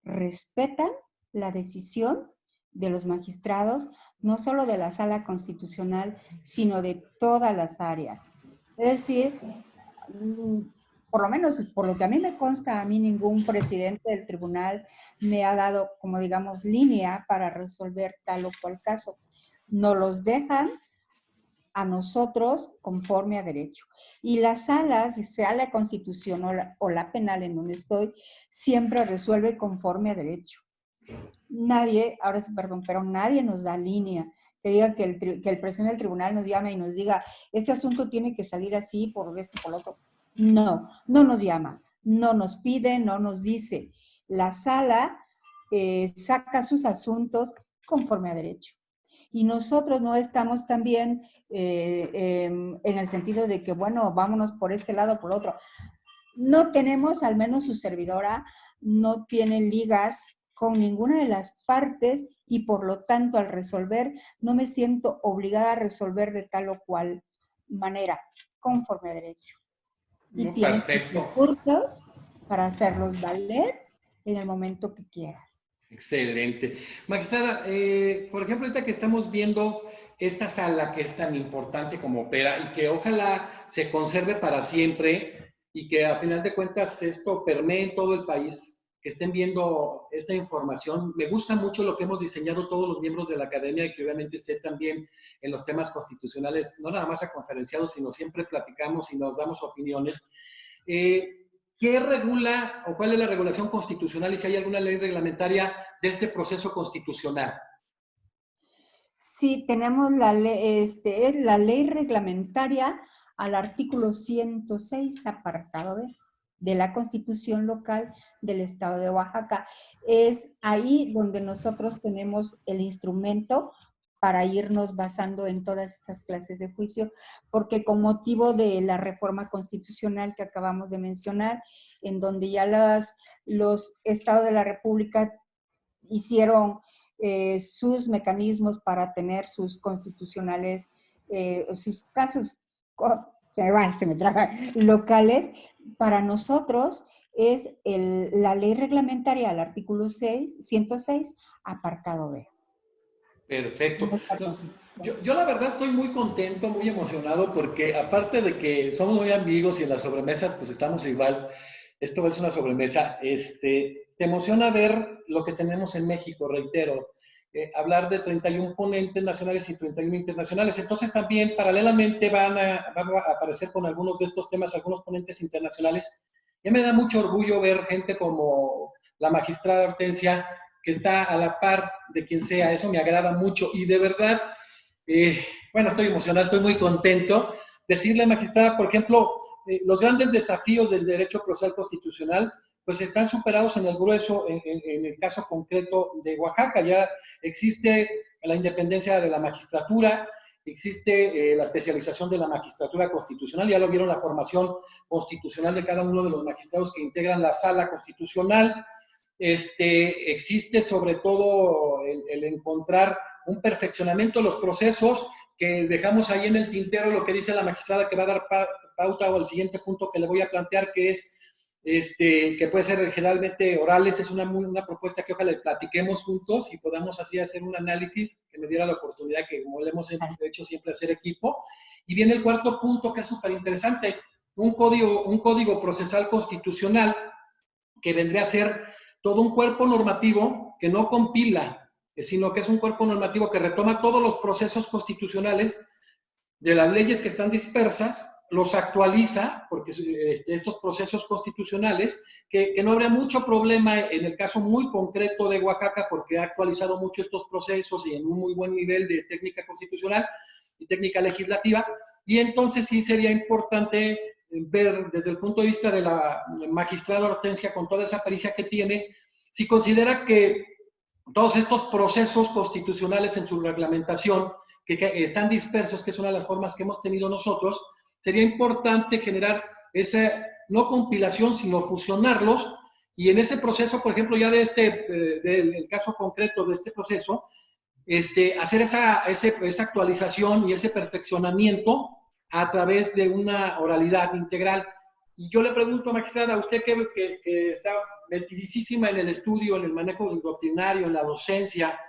respetan la decisión de los magistrados, no solo de la Sala Constitucional, sino de todas las áreas. Es decir, por lo menos por lo que a mí me consta, a mí ningún presidente del tribunal me ha dado, como digamos, línea para resolver tal o cual caso. Nos los dejan a nosotros conforme a derecho. Y las salas, sea la Constitución o la penal en donde estoy, siempre resuelve conforme a derecho. Nadie, ahora sí, perdón, pero nadie nos da línea que diga que el presidente del tribunal nos llame y nos diga, este asunto tiene que salir así por esto y por lo otro. No, no nos llama, no nos pide, no nos dice. La sala saca sus asuntos conforme a derecho. Y nosotros no estamos también en el sentido de que, bueno, vámonos por este lado, por otro. No tenemos, al menos su servidora, no tiene ligas con ninguna de las partes y por lo tanto al resolver no me siento obligada a resolver de tal o cual manera, conforme a derecho. Y tienen recursos para hacerlos valer en el momento que quieras. Excelente. Magistrada, por ejemplo, ahorita que estamos viendo esta sala que es tan importante como opera y que ojalá se conserve para siempre y que a final de cuentas esto permee en todo el país, que estén viendo esta información. Me gusta mucho lo que hemos diseñado todos los miembros de la academia y que obviamente esté también en los temas constitucionales, no nada más a conferenciados, sino siempre platicamos y nos damos opiniones. ¿Qué regula o cuál es la regulación constitucional y si hay alguna ley reglamentaria de este proceso constitucional? Sí, tenemos la ley, es la ley reglamentaria al artículo 106, apartado B, de la Constitución Local del Estado de Oaxaca. Es ahí donde nosotros tenemos el instrumento para irnos basando en todas estas clases de juicio, porque con motivo de la reforma constitucional que acabamos de mencionar, en donde ya los estados de la República hicieron sus mecanismos para tener sus constitucionales, sus casos, se me traba, locales, para nosotros es la ley reglamentaria, el artículo 106, apartado B. Perfecto. Yo la verdad estoy muy contento, muy emocionado, porque aparte de que somos muy amigos y en las sobremesas pues estamos igual, esto es una sobremesa, te emociona ver lo que tenemos en México, reitero, hablar de 31 ponentes nacionales y 31 internacionales. Entonces también paralelamente van a aparecer con algunos de estos temas, algunos ponentes internacionales. Ya me da mucho orgullo ver gente como la magistrada Hortensia, que está a la par de quien sea, eso me agrada mucho y de verdad, bueno, estoy emocionado, estoy muy contento. Decirle, magistrada, por ejemplo, los grandes desafíos del derecho procesal constitucional, pues están superados en el grueso, en el caso concreto de Oaxaca. Ya existe la independencia de la magistratura, existe la especialización de la magistratura constitucional, ya lo vieron la formación constitucional de cada uno de los magistrados que integran la sala constitucional. Existe sobre todo el encontrar un perfeccionamiento de los procesos que dejamos ahí en el tintero, lo que dice la magistrada que va a dar pauta o el siguiente punto que le voy a plantear, que es que puede ser generalmente orales. Es una propuesta que ojalá platiquemos juntos y podamos así hacer un análisis que me diera la oportunidad, que como le hemos hecho siempre, hacer equipo. Y viene el cuarto punto, que es súper interesante, un código procesal constitucional que vendría a ser todo un cuerpo normativo que no compila, sino que es un cuerpo normativo que retoma todos los procesos constitucionales de las leyes que están dispersas, los actualiza, porque estos procesos constitucionales, que no habría mucho problema en el caso muy concreto de Oaxaca, porque ha actualizado mucho estos procesos y en un muy buen nivel de técnica constitucional y técnica legislativa, y entonces sí sería importante ver desde el punto de vista de la magistrada Hortensia, con toda esa pericia que tiene, si considera que todos estos procesos constitucionales en su reglamentación, que están dispersos, que es una de las formas que hemos tenido nosotros, sería importante generar esa, no compilación, sino fusionarlos, y en ese proceso, por ejemplo, ya del caso concreto de este proceso, hacer esa actualización y ese perfeccionamiento a través de una oralidad integral. Y yo le pregunto, magistrada, a usted que está metidicísima en el estudio, en el manejo doctrinario, en la docencia,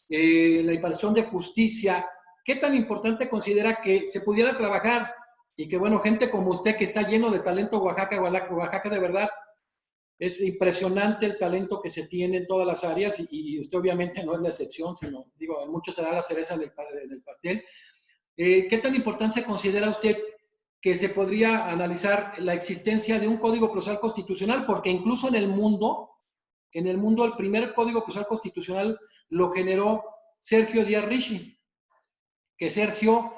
la impartición de justicia, ¿qué tan importante considera que se pudiera trabajar y que, bueno, gente como usted que está lleno de talento Oaxaca de verdad, es impresionante el talento que se tiene en todas las áreas y usted obviamente no es la excepción, sino, digo, en muchos se da la cereza en el pastel. ¿Qué tan importante considera usted que se podría analizar la existencia de un código procesal constitucional? Porque incluso en el mundo el primer código procesal constitucional lo generó Sergio Díaz Rishi, que Sergio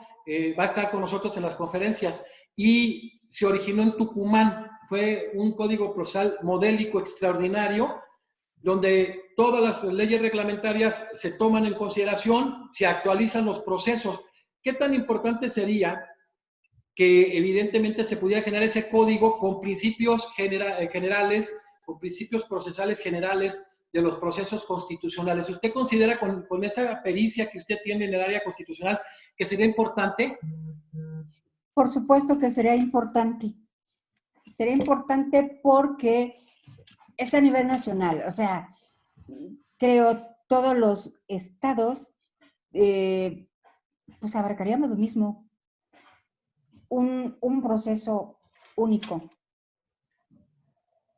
va a estar con nosotros en las conferencias, y se originó en Tucumán. Fue un código procesal modélico extraordinario, donde todas las leyes reglamentarias se toman en consideración, se actualizan los procesos. ¿Qué tan importante sería que evidentemente se pudiera generar ese código con principios generales, con principios procesales generales de los procesos constitucionales? ¿Usted considera con esa pericia que usted tiene en el área constitucional que sería importante? Por supuesto que sería importante. Sería importante porque es a nivel nacional. O sea, creo todos los estados, pues abarcaríamos lo mismo. Un proceso único.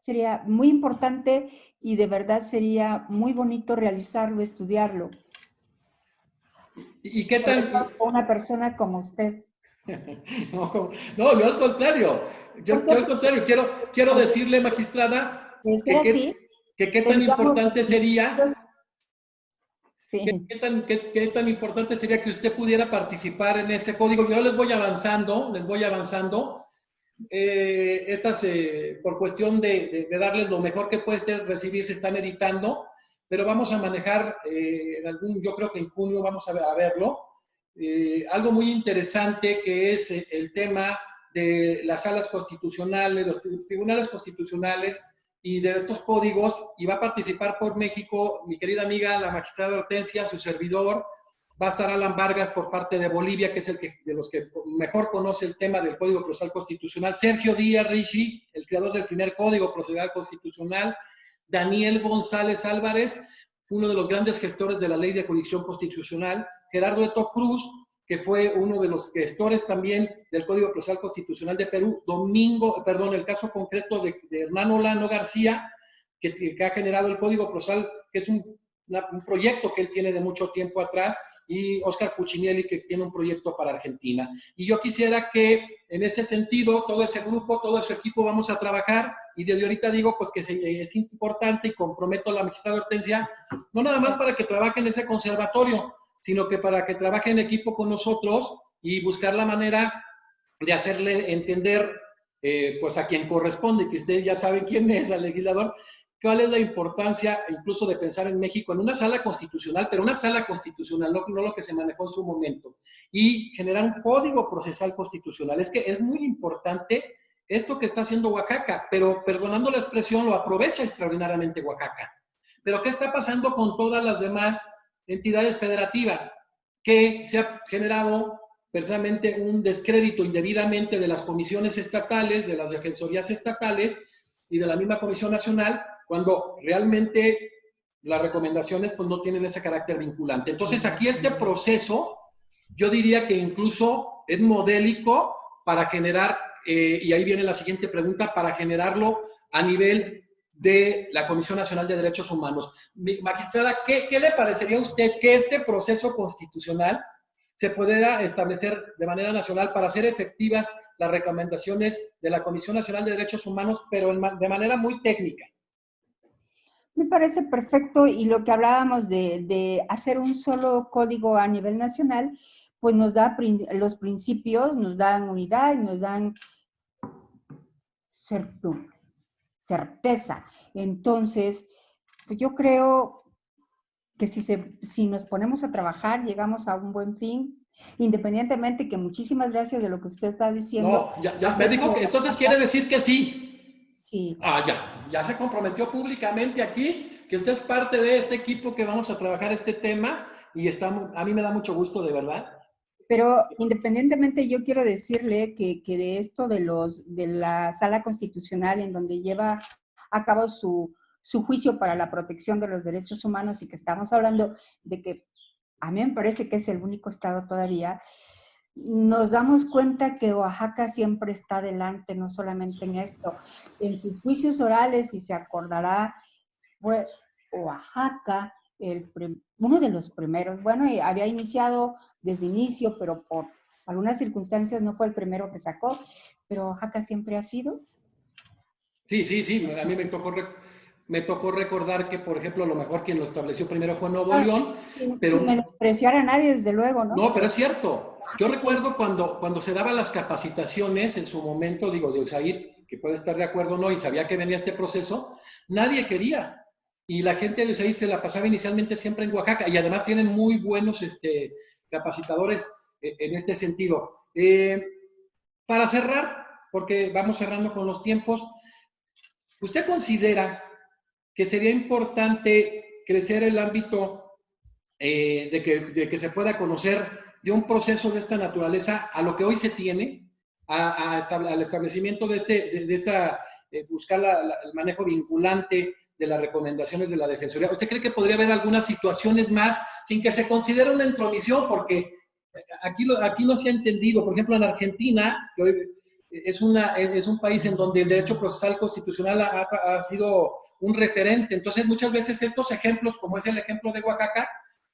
Sería muy importante y de verdad sería muy bonito realizarlo, estudiarlo. ¿Y qué tal? Una persona como usted. No, yo al contrario. Yo al contrario, quiero decirle, magistrada, que qué tan importante sería... Sí. ¿Qué tan importante sería que usted pudiera participar en ese código? Yo les voy avanzando. Estas, por cuestión de darles lo mejor que puede recibir, se están editando, pero vamos a manejar yo creo que en junio vamos a verlo. Algo muy interesante que es el tema de las salas constitucionales, los tribunales constitucionales, y de estos códigos, y va a participar por México mi querida amiga, la magistrada Hortensia, su servidor. Va a estar Alan Vargas por parte de Bolivia, que es de los que mejor conoce el tema del Código Procesal Constitucional. Sergio Díaz Rishi, el creador del primer Código Procesal Constitucional. Daniel González Álvarez, fue uno de los grandes gestores de la Ley de Jurisdicción Constitucional. Gerardo Eto Cruz, que fue uno de los gestores también del Código Procesal Constitucional de Perú. El caso concreto de Hernán Olano García, que ha generado el Código Procesal, que es un proyecto que él tiene de mucho tiempo atrás, y Oscar Puccinelli, que tiene un proyecto para Argentina. Y yo quisiera que, en ese sentido, todo ese grupo, todo ese equipo vamos a trabajar, y desde ahorita digo, pues que es importante, y comprometo a la magistrada Hortensia, no nada más para que trabaje en ese conservatorio, sino que para que trabaje en equipo con nosotros y buscar la manera de hacerle entender, pues a quien corresponde, que ustedes ya saben quién es, al legislador, cuál es la importancia incluso de pensar en México en una sala constitucional, pero una sala constitucional, no lo que se manejó en su momento, y generar un código procesal constitucional. Es que es muy importante esto que está haciendo Oaxaca, pero perdonando la expresión, lo aprovecha extraordinariamente Oaxaca. Pero ¿qué está pasando con todas las demás entidades federativas? Que se ha generado precisamente un descrédito indebidamente de las comisiones estatales, de las defensorías estatales y de la misma Comisión Nacional, cuando realmente las recomendaciones pues no tienen ese carácter vinculante. Entonces aquí este proceso, yo diría que incluso es modélico para generar, y ahí viene la siguiente pregunta, para generarlo a nivel de la Comisión Nacional de Derechos Humanos. Magistrada, ¿qué le parecería a usted que este proceso constitucional se pudiera establecer de manera nacional para hacer efectivas las recomendaciones de la Comisión Nacional de Derechos Humanos, pero de manera muy técnica? Me parece perfecto, y lo que hablábamos de hacer un solo código a nivel nacional, pues nos da los principios, nos dan unidad y nos dan certeza. Entonces, pues yo creo que si nos ponemos a trabajar, llegamos a un buen fin, independientemente que muchísimas gracias de lo que usted está diciendo. No, ya me dijo que entonces quiere decir que sí. Sí. Ya se comprometió públicamente aquí, que usted es parte de este equipo que vamos a trabajar este tema, y a mí me da mucho gusto, de verdad, Pero independientemente, yo quiero decirle que de esto de la Sala Constitucional, en donde lleva a cabo su juicio para la protección de los derechos humanos, y que estamos hablando de que a mí me parece que es el único estado todavía, nos damos cuenta que Oaxaca siempre está adelante, no solamente en esto. En sus juicios orales, y se acordará, fue Oaxaca uno de los primeros. Bueno, y había iniciado desde inicio, pero por algunas circunstancias no fue el primero que sacó, pero Oaxaca siempre ha sido. Sí, sí, sí, a mí me tocó recordar que, por ejemplo, a lo mejor quien lo estableció primero fue Nuevo Ah, León, sin pero menospreciar a nadie, desde luego, ¿no? no, pero es cierto. Yo Oaxaca siempre. recuerdo cuando se daban las capacitaciones en su momento, digo, de USAID, que puede estar de acuerdo o no, y sabía que venía este proceso, nadie quería. Y la gente de USAID se la pasaba inicialmente siempre en Oaxaca, y además tienen muy buenos capacitadores en este sentido. Para cerrar, porque vamos cerrando con los tiempos, ¿usted considera que sería importante crecer el ámbito de que se pueda conocer de un proceso de esta naturaleza a lo que hoy se tiene, al establecimiento de esta, buscar el manejo vinculante de las recomendaciones de la Defensoría? ¿Usted cree que podría haber algunas situaciones más sin que se considere una intromisión? Porque aquí no se ha entendido. Por ejemplo, en Argentina, que hoy es un país en donde el derecho procesal constitucional ha sido un referente. Entonces, muchas veces estos ejemplos, como es el ejemplo de Oaxaca,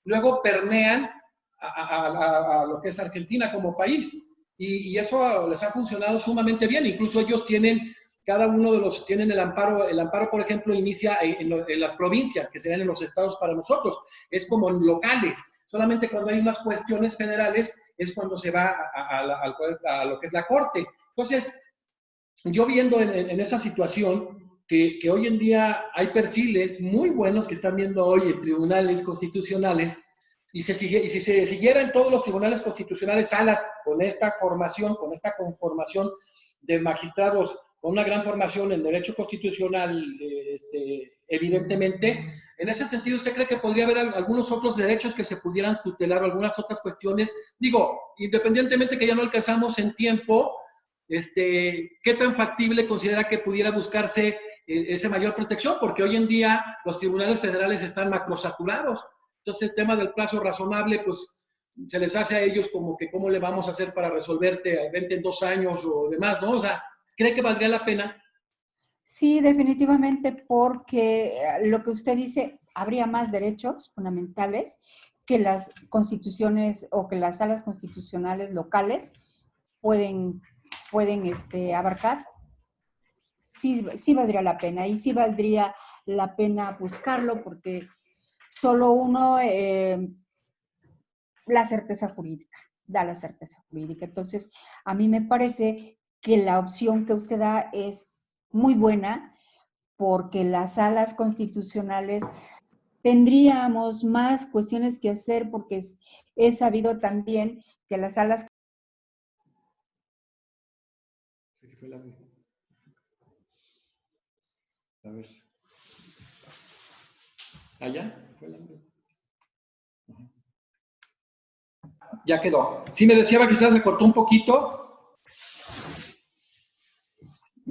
luego permean a lo que es Argentina como país. Y eso les ha funcionado sumamente bien. Incluso ellos tienen, cada uno de los, tienen el amparo, por ejemplo, inicia en las provincias, que serían en los estados para nosotros. Es como en locales. Solamente cuando hay unas cuestiones federales es cuando se va a lo que es la corte. Entonces, yo viendo en esa situación que hoy en día hay perfiles muy buenos que están viendo hoy en tribunales constitucionales, y si se siguieran todos los tribunales constitucionales salas con esta formación, con esta conformación de magistrados con una gran formación en derecho constitucional, evidentemente, en ese sentido, ¿usted cree que podría haber algunos otros derechos que se pudieran tutelar o algunas otras cuestiones? Digo, independientemente que ya no alcanzamos en tiempo, ¿qué tan factible considera que pudiera buscarse esa mayor protección? Porque hoy en día los tribunales federales están macrosaturados. Entonces, el tema del plazo razonable, pues se les hace a ellos como que cómo le vamos a hacer para resolverte, vente en 2 años o demás, ¿no? O sea, ¿cree que valdría la pena? Sí, definitivamente, porque lo que usted dice, habría más derechos fundamentales que las constituciones o que las salas constitucionales locales pueden, pueden abarcar. Sí, sí valdría la pena, y sí valdría la pena buscarlo, porque solo uno, la certeza jurídica, da la certeza jurídica. Entonces, a mí me parece que la opción que usted da es muy buena, porque las salas constitucionales tendríamos más cuestiones que hacer, porque es sabido también que las salas. A ver. ¿Allá? Ya quedó. Sí, me decía que se cortó un poquito.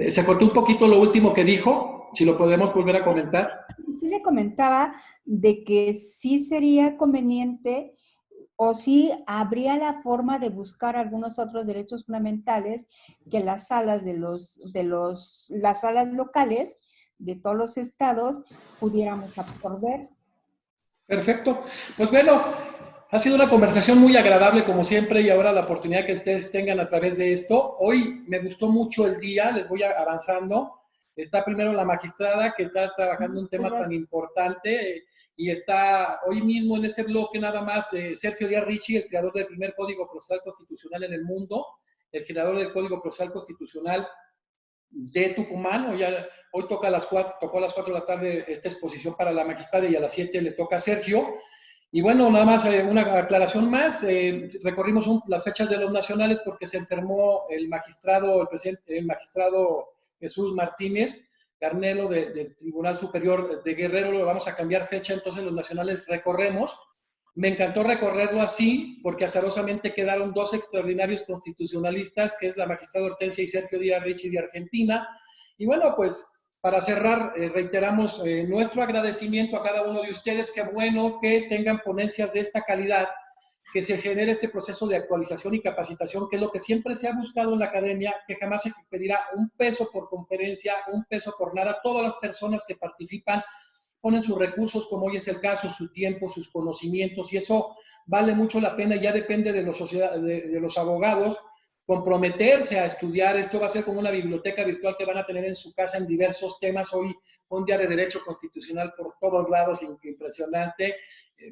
Se cortó un poquito lo último que dijo. Si lo podemos volver a comentar. Sí le comentaba de que sí sería conveniente, o sí habría la forma de buscar algunos otros derechos fundamentales que las salas las salas locales de todos los estados pudiéramos absorber. Perfecto. Pues bueno, ha sido una conversación muy agradable como siempre, y ahora la oportunidad que ustedes tengan a través de esto. Hoy me gustó mucho el día, les voy avanzando. Está primero la magistrada que está trabajando un tema tan importante, y está hoy mismo en ese bloque nada más Sergio Díaz Ricci, el creador del primer Código Procesal Constitucional en el mundo, el creador del Código Procesal Constitucional de Tucumán. Hoy tocó a las 4 de la tarde esta exposición para la magistrada, y a las 7 le toca a Sergio. Y bueno, nada más una aclaración más. Recorrimos las fechas de los nacionales porque se enfermó el magistrado Jesús Martínez Garnelo del Tribunal Superior de Guerrero. Lo vamos a cambiar fecha, entonces los nacionales recorremos Me encantó recorrerlo así, porque azarosamente quedaron dos extraordinarios constitucionalistas, que es la magistrada Hortensia y Sergio Díaz Ricci de Argentina. Y bueno, pues para cerrar, reiteramos nuestro agradecimiento a cada uno de ustedes. Qué bueno que tengan ponencias de esta calidad, que se genere este proceso de actualización y capacitación, que es lo que siempre se ha buscado en la academia, que jamás se pedirá un peso por conferencia, un peso por nada. Todas las personas que participan ponen sus recursos, como hoy es el caso, su tiempo, sus conocimientos, y eso vale mucho la pena. Ya depende de los abogados comprometerse a estudiar. Esto va a ser como una biblioteca virtual que van a tener en su casa en diversos temas. Hoy fue un día de derecho constitucional por todos lados, impresionante.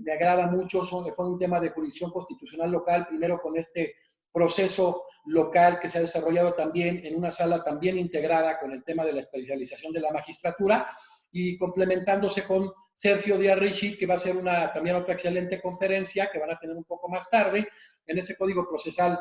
Me agrada mucho. Fue un tema de jurisdicción constitucional local, primero con este proceso local que se ha desarrollado también en una sala también integrada con el tema de la especialización de la magistratura, y complementándose con Sergio Díaz Ricci, que va a ser también otra excelente conferencia que van a tener un poco más tarde en ese Código Procesal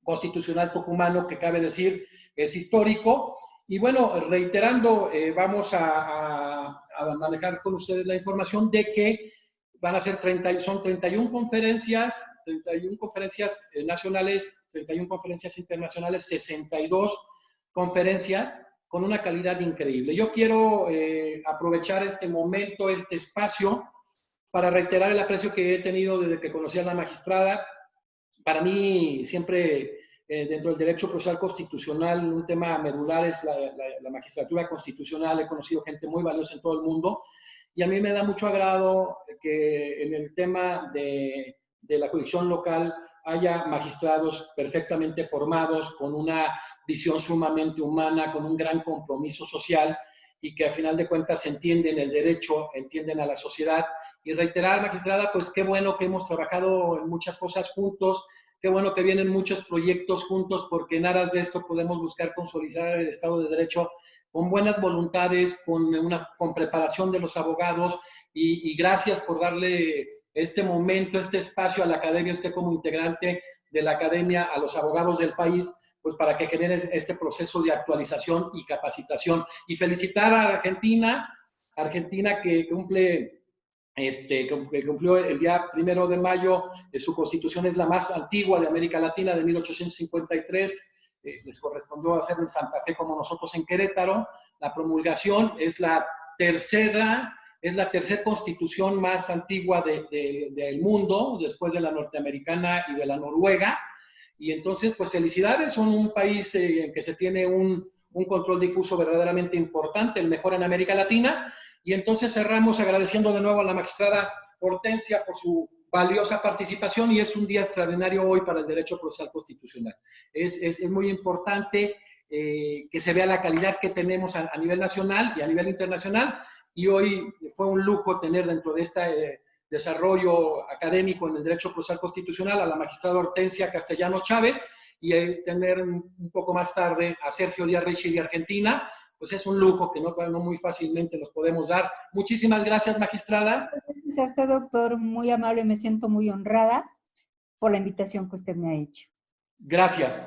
Constitucional tucumano, que cabe decir es histórico. Y bueno, reiterando, vamos a manejar con ustedes la información de que van a ser 31 conferencias, 31 conferencias nacionales, 31 conferencias internacionales, 62 conferencias con una calidad increíble. Yo quiero aprovechar este momento, este espacio, para reiterar el aprecio que he tenido desde que conocí a la magistrada. Para mí, siempre dentro del derecho procesal constitucional, un tema medular es la magistratura constitucional. He conocido gente muy valiosa en todo el mundo, y a mí me da mucho agrado que en el tema de la jurisdicción local haya magistrados perfectamente formados, con una visión sumamente humana, con un gran compromiso social, y que a final de cuentas entienden el derecho, entienden a la sociedad. Y reiterar, magistrada, pues qué bueno que hemos trabajado en muchas cosas juntos, qué bueno que vienen muchos proyectos juntos, porque en aras de esto podemos buscar consolidar el Estado de Derecho con buenas voluntades, con preparación de los abogados, y gracias por darle este momento, este espacio a la academia, usted como integrante de la academia, a los abogados del país, pues para que genere este proceso de actualización y capacitación. Y felicitar a Argentina que cumplió el día 1 de mayo. Su constitución es la más antigua de América Latina, de 1853. Les correspondió hacerlo en Santa Fe, como nosotros en Querétaro. La promulgación es la tercera constitución más antigua del mundo, después de la norteamericana y de la noruega. Y entonces, pues felicidades, son un país en que se tiene un control difuso verdaderamente importante, el mejor en América Latina. Y entonces cerramos agradeciendo de nuevo a la magistrada Hortensia por su valiosa participación, y es un día extraordinario hoy para el derecho procesal constitucional. Es muy importante que se vea la calidad que tenemos a nivel nacional y a nivel internacional, y hoy fue un lujo tener dentro de este desarrollo académico en el derecho procesal constitucional a la magistrada Hortensia Castellanos Chávez, y tener un poco más tarde a Sergio Díaz Ricci de Argentina. Pues es un lujo que no muy fácilmente nos podemos dar. Muchísimas gracias, magistrada. Gracias a usted, doctor, muy amable, me siento muy honrada por la invitación que usted me ha hecho. Gracias.